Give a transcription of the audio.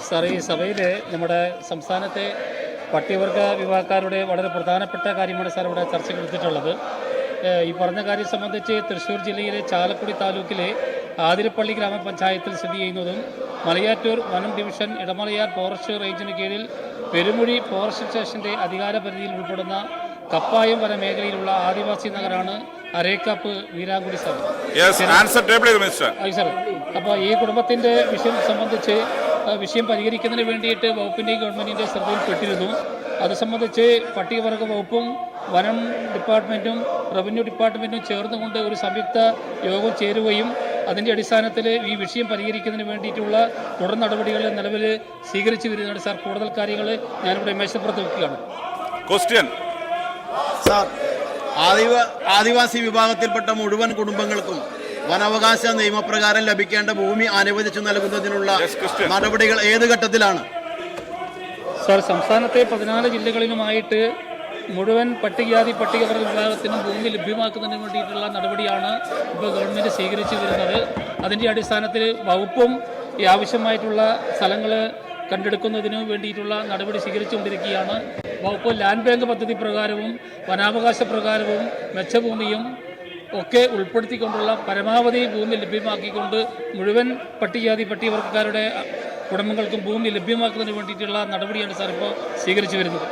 Sir ഈ സഭയിൽ നമ്മുടെ സംസ്ഥാനത്തെ പട്ടികവർഗ വിഭാഗക്കാരുടെ വളരെ പ്രധാനപ്പെട്ട കാര്യമാണ് സാർ ഇവിടെ ചർച്ചയ്ക്ക് എടുത്തിട്ടുള്ളത്. ഈ പറഞ്ഞ കാര്യം സംബന്ധിച്ച് തൃശ്ശൂർ ജില്ലയിലെ ചാലക്കുടി താലൂക്കിലെ ആതിരപ്പള്ളി ഗ്രാമപഞ്ചായത്തിൽ സ്ഥിതി ചെയ്യുന്നതും മലയാറ്റൂർ വനം ഡിവിഷൻ ഇടമലയാർ ഫോറസ്റ്റ് റേഞ്ചിന് കീഴിൽ പെരുമുഴി ഫോറസ്റ്റ് സ്റ്റേഷൻ്റെ അധികാര പരിധിയിൽ ഉൾപ്പെടുന്ന കപ്പായം വനമേഖലയിലുള്ള ആദിവാസി നഗരാണ് അരേക്കാപ്പ് വീരാങ്കുടി സഭ. സാർ, അപ്പോൾ ഈ കുടുംബത്തിൻ്റെ വിഷയം സംബന്ധിച്ച് വിഷയം പരിഹരിക്കുന്നതിന് വേണ്ടിയിട്ട് വകുപ്പിൻ്റെയും ഗവൺമെൻറ്റിൻ്റെ ശ്രദ്ധയിൽപ്പെട്ടിരുന്നു. അത് സംബന്ധിച്ച് പട്ടികവർഗ വകുപ്പും വനം ഡിപ്പാർട്ട്മെൻറ്റും റവന്യൂ ഡിപ്പാർട്ട്മെൻറ്റും ചേർന്നുകൊണ്ട് ഒരു സംയുക്ത യോഗം ചേരുകയും അതിൻ്റെ അടിസ്ഥാനത്തിൽ ഈ വിഷയം പരിഹരിക്കുന്നതിന് വേണ്ടിയിട്ടുള്ള തുടർ നടപടികൾ നിലവിൽ സ്വീകരിച്ചു വരുന്നുണ്ട്. സാർ, കൂടുതൽ കാര്യങ്ങൾ ഞാനിവിടെ മേശപ്പുറത്ത് വെക്കുകയാണ്. സാർ, ആദിവാസി വിഭാഗത്തിൽപ്പെട്ട മുഴുവൻ കുടുംബങ്ങൾക്കും വനാവകാശ നിയമപ്രകാരം ലഭിക്കേണ്ട ഭൂമി അനുവദിച്ചു നൽകുന്നതിനുള്ള നടപടികൾ ഏത് ഘട്ടത്തിലാണ്? സാർ, സംസ്ഥാനത്തെ 14 ജില്ലകളിലുമായിട്ട് മുഴുവൻ പട്ടികജാതി പട്ടികവർഗ വിഭാഗത്തിനും ഭൂമി ലഭ്യമാക്കുന്നതിന് വേണ്ടിയിട്ടുള്ള നടപടിയാണ് ഇപ്പോൾ ഗവൺമെൻറ് സ്വീകരിച്ചു വരുന്നത്. അതിൻ്റെ അടിസ്ഥാനത്തിൽ വകുപ്പും ഈ ആവശ്യമായിട്ടുള്ള സ്ഥലങ്ങൾ കണ്ടെടുക്കുന്നതിന് വേണ്ടിയിട്ടുള്ള നടപടി സ്വീകരിച്ചുകൊണ്ടിരിക്കുകയാണ്. വകുപ്പ് ലാൻഡ് ബാങ്ക് പദ്ധതി പ്രകാരവും വനാവകാശ പ്രകാരവും മെച്ചഭൂമിയും ഒക്കെ ഉൾപ്പെടുത്തിക്കൊണ്ടുള്ള പരമാവധി ഭൂമി ലഭ്യമാക്കിക്കൊണ്ട് മുഴുവൻ പട്ടികജാതി പട്ടികവർഗക്കാരുടെ കുടുംബങ്ങൾക്കും ഭൂമി ലഭ്യമാക്കുന്നതിന് വേണ്ടിയിട്ടുള്ള നടപടിയാണ് സാർ ഇപ്പോൾ സ്വീകരിച്ചു വരുന്നത്.